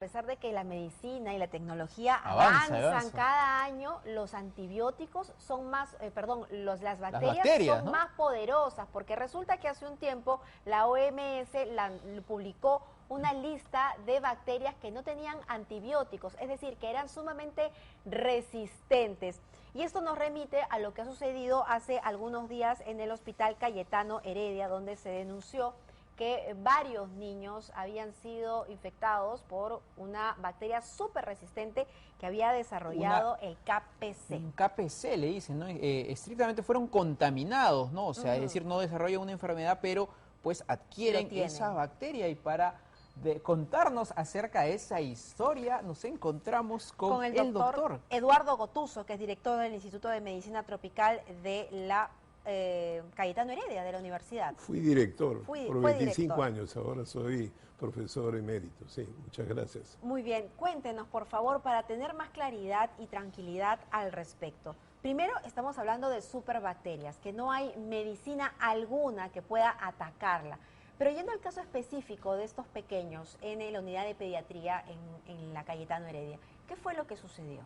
A pesar de que la medicina y la tecnología avanzan cada año, los antibióticos son más, las bacterias son, ¿no?, más poderosas, porque resulta que hace un tiempo la OMS publicó una lista de bacterias que no tenían antibióticos, es decir, que eran sumamente resistentes. Y esto nos remite a lo que ha sucedido hace algunos días en el Hospital Cayetano Heredia, donde se denunció que varios niños habían sido infectados por una bacteria súper resistente que había desarrollado el KPC. Un KPC le dicen, ¿no? Estrictamente fueron contaminados, ¿no? O sea, es decir, no desarrollan una enfermedad, pero pues adquieren esa bacteria. Y para contarnos acerca de esa historia, nos encontramos con el doctor Eduardo Gotuso, que es director del Instituto de Medicina Tropical de la Cayetano Heredia, de la universidad. Fui director por 25 años, ahora soy profesor emérito. Sí, muchas gracias. Muy bien, cuéntenos por favor para tener más claridad y tranquilidad al respecto. Primero estamos hablando de superbacterias, que no hay medicina alguna que pueda atacarla. Pero yendo al caso específico de estos pequeños en la unidad de pediatría en la Cayetano Heredia, ¿qué fue lo que sucedió?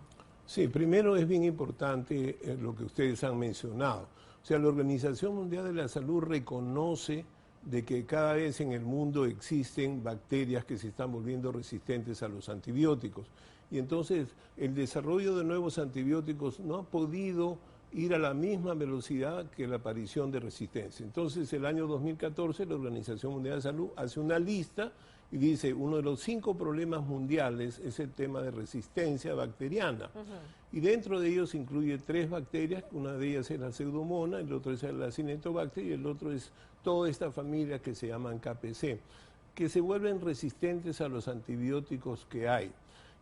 Sí, primero es bien importante lo que ustedes han mencionado. O sea, la Organización Mundial de la Salud reconoce de que cada vez en el mundo existen bacterias que se están volviendo resistentes a los antibióticos. Y entonces el desarrollo de nuevos antibióticos no ha podido ir a la misma velocidad que la aparición de resistencia. Entonces, el año 2014, la Organización Mundial de la Salud hace una lista y dice, uno de los 5 problemas mundiales es el tema de resistencia bacteriana. Y dentro de ellos incluye 3 bacterias, una de ellas es la Pseudomonas, el otro es la Acinetobacter y el otro es toda esta familia que se llaman KPC, que se vuelven resistentes a los antibióticos que hay.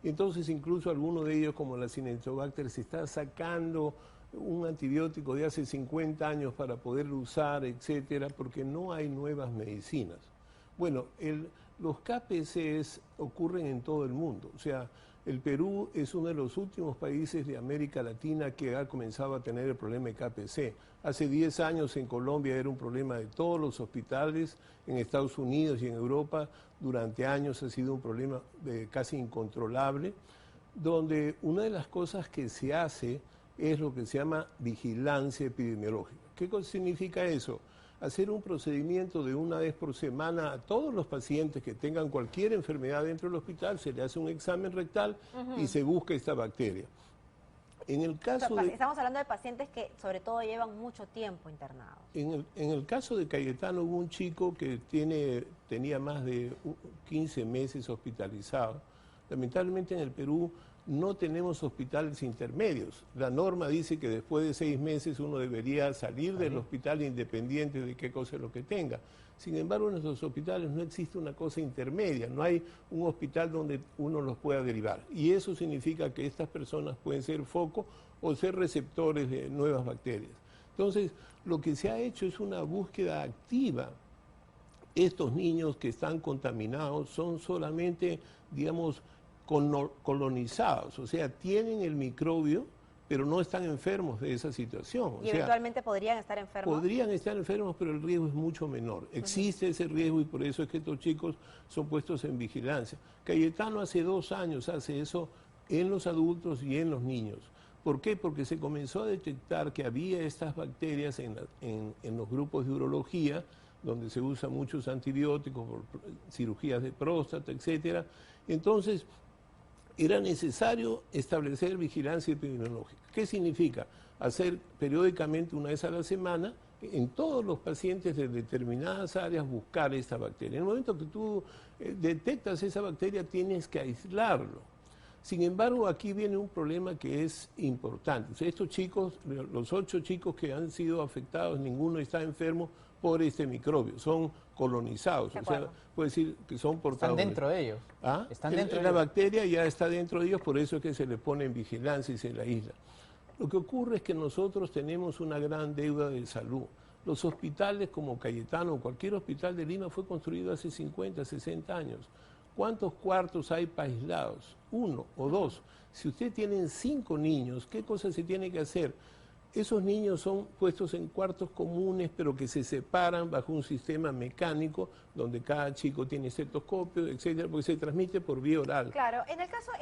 Y entonces incluso algunos de ellos, como la Acinetobacter, se está sacando un antibiótico de hace 50 años para poderlo usar, etcétera, porque no hay nuevas medicinas. Bueno, los KPCs ocurren en todo el mundo. O sea, el Perú es uno de los últimos países de América Latina que ha comenzado a tener el problema de KPC. Hace 10 años en Colombia era un problema de todos los hospitales, en Estados Unidos y en Europa durante años ha sido un problema casi incontrolable, donde una de las cosas que se hace es lo que se llama vigilancia epidemiológica. ¿Qué significa eso? Hacer un procedimiento de una vez por semana a todos los pacientes que tengan cualquier enfermedad dentro del hospital, se le hace un examen rectal y se busca esta bacteria. En el caso estamos hablando de pacientes que sobre todo llevan mucho tiempo internados. En el caso de Cayetano hubo un chico que tenía más de 15 meses hospitalizado. Lamentablemente en el Perú no tenemos hospitales intermedios. La norma dice que después de 6 meses uno debería salir del hospital independiente de qué cosa es lo que tenga. Sin embargo, en nuestros hospitales no existe una cosa intermedia, no hay un hospital donde uno los pueda derivar. Y eso significa que estas personas pueden ser foco o ser receptores de nuevas bacterias. Entonces, lo que se ha hecho es una búsqueda activa. Estos niños que están contaminados son solamente, digamos, colonizados, o sea, tienen el microbio, pero no están enfermos de esa situación. ¿Y eventualmente podrían estar enfermos? Podrían estar enfermos, pero el riesgo es mucho menor. Existe ese riesgo y por eso es que estos chicos son puestos en vigilancia. Cayetano hace 2 años hace eso en los adultos y en los niños. ¿Por qué? Porque se comenzó a detectar que había estas bacterias en los grupos de urología, donde se usan muchos antibióticos por cirugías de próstata, etcétera. Entonces, era necesario establecer vigilancia epidemiológica. ¿Qué significa? Hacer periódicamente, una vez a la semana, en todos los pacientes de determinadas áreas, buscar esta bacteria. En el momento que tú detectas esa bacteria, tienes que aislarlo. Sin embargo, aquí viene un problema que es importante. O sea, estos chicos, los 8 chicos que han sido afectados, ninguno está enfermo por este microbio, son colonizados, o sea, puede decir que son portadores. Están dentro de ellos. ¿Ah? Están dentro la bacteria ya está dentro de ellos, por eso es que se le pone en vigilancia y se la aísla. Lo que ocurre es que nosotros tenemos una gran deuda de salud. Los hospitales como Cayetano o cualquier hospital de Lima fue construido hace 50, 60 años. ¿Cuántos cuartos hay para aislados? 1 o 2. Si usted tiene 5 niños, ¿qué cosa se tiene que hacer? esos niños son puestos en cuartos comunes, pero que se separan bajo un sistema mecánico, donde cada chico tiene estetoscopio, etcétera, porque se transmite por vía oral. Claro, en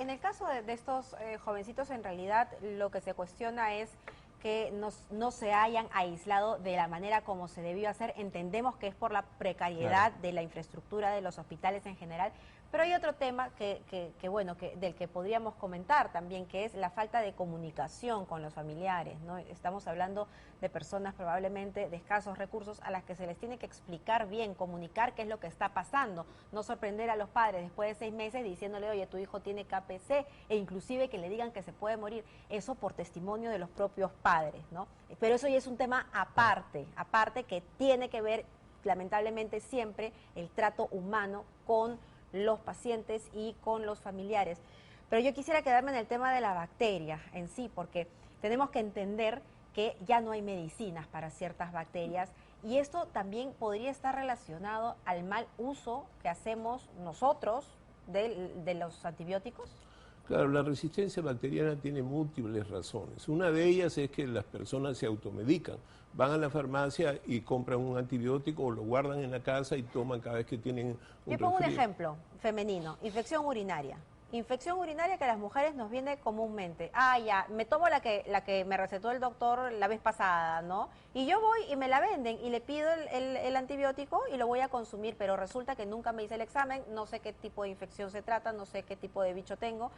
el caso de estos jovencitos, en realidad lo que se cuestiona es que no se hayan aislado de la manera como se debió hacer. Entendemos que es por la precariedad de la infraestructura de los hospitales en general, pero hay otro tema del que podríamos comentar también, que es la falta de comunicación con los familiares, ¿no? Estamos hablando de personas probablemente de escasos recursos a las que se les tiene que explicar bien, comunicar qué es lo que está pasando, no sorprender a los padres después de 6 meses diciéndole, oye, tu hijo tiene KPC, e inclusive que le digan que se puede morir, eso por testimonio de los propios padres, ¿no? Pero eso ya es un tema aparte que tiene que ver, lamentablemente, siempre el trato humano con los pacientes y con los familiares. Pero yo quisiera quedarme en el tema de la bacteria en sí, porque tenemos que entender que ya no hay medicinas para ciertas bacterias y esto también podría estar relacionado al mal uso que hacemos nosotros de los antibióticos. Claro, la resistencia bacteriana tiene múltiples razones. Una de ellas es que las personas se automedican. Van a la farmacia y compran un antibiótico o lo guardan en la casa y toman cada vez que tienen un Yo pongo un resfrío. ejemplo femenino, infección urinaria. Infección urinaria que a las mujeres nos viene comúnmente. Ah, ya, me tomo la que me recetó el doctor la vez pasada, ¿no? Y yo voy y me la venden y le pido el antibiótico y lo voy a consumir, pero resulta que nunca me hice el examen, no sé qué tipo de infección se trata, no sé qué tipo de bicho tengo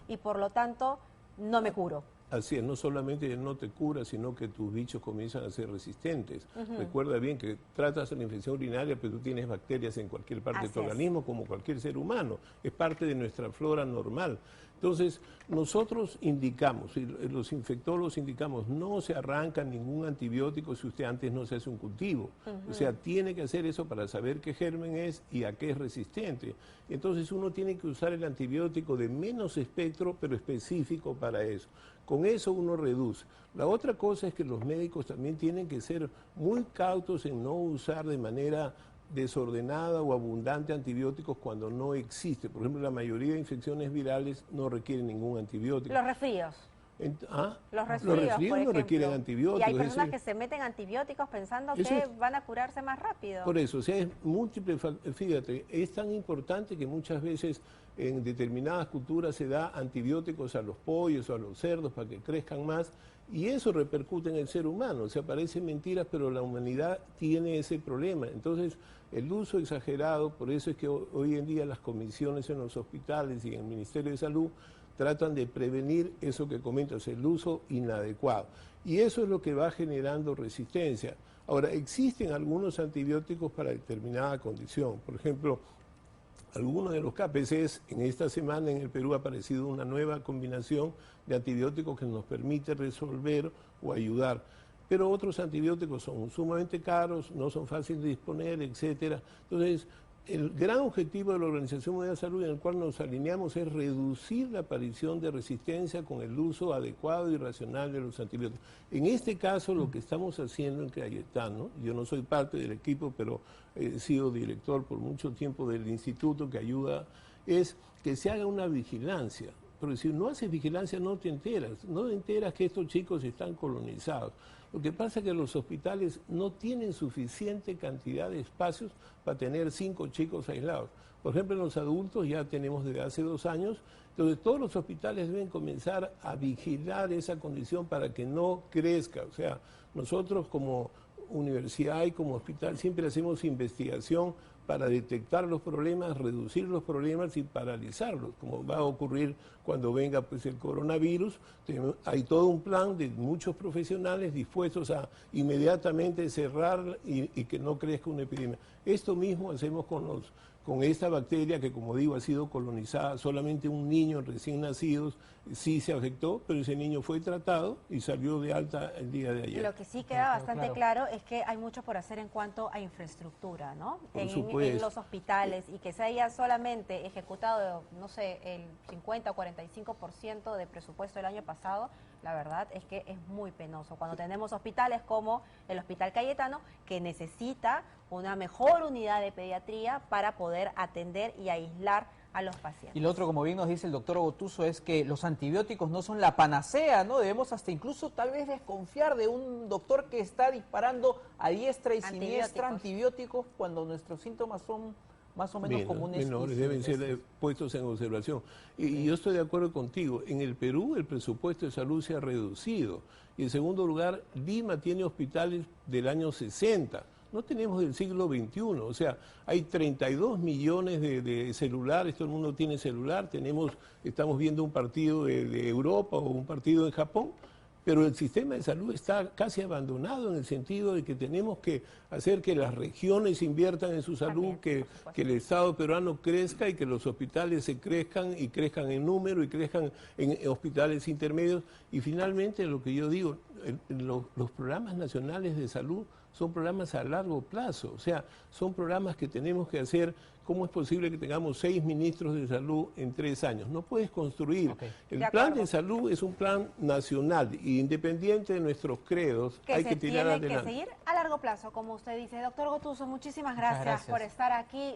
y por lo tanto no me curo. Así es, no solamente no te cura, sino que tus bichos comienzan a ser resistentes. Recuerda bien que tratas la infección urinaria, pero tú tienes bacterias en cualquier parte de tu organismo, como cualquier ser humano. Es parte de nuestra flora normal. Entonces, nosotros indicamos, y los infectólogos indicamos, no se arranca ningún antibiótico si usted antes no se hace un cultivo. O sea, tiene que hacer eso para saber qué germen es y a qué es resistente. Entonces, uno tiene que usar el antibiótico de menos espectro, pero específico para eso. Con eso uno reduce. La otra cosa es que los médicos también tienen que ser muy cautos en no usar de manera desordenada o abundante antibióticos cuando no existe. Por ejemplo, la mayoría de infecciones virales no requieren ningún antibiótico. Los resfríos. Los resfríos no requieren antibióticos. Y hay personas que se meten antibióticos pensando que van a curarse más rápido. Por eso, o sea, es múltiple. Fíjate, es tan importante que muchas veces en determinadas culturas se da antibióticos a los pollos o a los cerdos para que crezcan más y eso repercute en el ser humano. O sea, parecen mentiras, pero la humanidad tiene ese problema. Entonces, el uso exagerado, por eso es que hoy en día las comisiones en los hospitales y en el Ministerio de Salud tratan de prevenir eso que comentas, el uso inadecuado. Y eso es lo que va generando resistencia. Ahora, existen algunos antibióticos para determinada condición. Por ejemplo, algunos de los KPCs, en esta semana en el Perú ha aparecido una nueva combinación de antibióticos que nos permite resolver o ayudar. Pero otros antibióticos son sumamente caros, no son fáciles de disponer, etcétera. Entonces, el gran objetivo de la Organización Mundial de Salud en el cual nos alineamos es reducir la aparición de resistencia con el uso adecuado y racional de los antibióticos. En este caso, lo que estamos haciendo en Cayetano, yo no soy parte del equipo, pero he sido director por mucho tiempo del instituto que ayuda, es que se haga una vigilancia. Porque si no haces vigilancia no te enteras que estos chicos están colonizados. Lo que pasa es que los hospitales no tienen suficiente cantidad de espacios para tener 5 chicos aislados. Por ejemplo, en los adultos ya tenemos desde hace 2 años, entonces todos los hospitales deben comenzar a vigilar esa condición para que no crezca. O sea, nosotros como universidad y como hospital siempre hacemos investigación para detectar los problemas, reducir los problemas y paralizarlos, como va a ocurrir cuando venga pues, el coronavirus. Hay todo un plan de muchos profesionales dispuestos a inmediatamente cerrar y que no crezca una epidemia. Esto mismo hacemos con esta bacteria que, como digo, ha sido colonizada. Solamente un niño recién nacido sí se afectó, pero ese niño fue tratado y salió de alta el día de ayer. Lo que sí queda bastante claro es que hay mucho por hacer en cuanto a infraestructura, ¿no? En los hospitales y que se haya solamente ejecutado, no sé, el 50 o 45% de presupuesto del año pasado, la verdad es que es muy penoso. Cuando tenemos hospitales como el Hospital Cayetano, que necesita una mejor unidad de pediatría para poder atender y aislar a los pacientes. Y lo otro, como bien nos dice el doctor Gotuso, es que los antibióticos no son la panacea, ¿no? Debemos hasta incluso tal vez desconfiar de un doctor que está disparando a diestra y siniestra antibióticos cuando nuestros síntomas son más o menos comunes. Menores, deben ser puestos en observación. Y yo estoy de acuerdo contigo. En el Perú el presupuesto de salud se ha reducido. Y en segundo lugar, Lima tiene hospitales del año 60. No tenemos del siglo XXI. O sea, hay 32 millones de celulares, todo el mundo tiene celular. Estamos viendo un partido de Europa o un partido en Japón. Pero el sistema de salud está casi abandonado en el sentido de que tenemos que hacer que las regiones inviertan en su salud, que el Estado peruano crezca y que los hospitales se crezcan y crezcan en número y crezcan en hospitales intermedios. Y finalmente, lo que yo digo, los programas nacionales de salud son programas a largo plazo, o sea, son programas que tenemos que hacer. ¿Cómo es posible que tengamos 6 ministros de salud en 3 años? No puedes construir. El plan de salud es un plan nacional e independiente de nuestros credos, hay que tirar adelante. Que seguir a largo plazo, como usted dice. Doctor Gotuso, muchísimas gracias por estar aquí.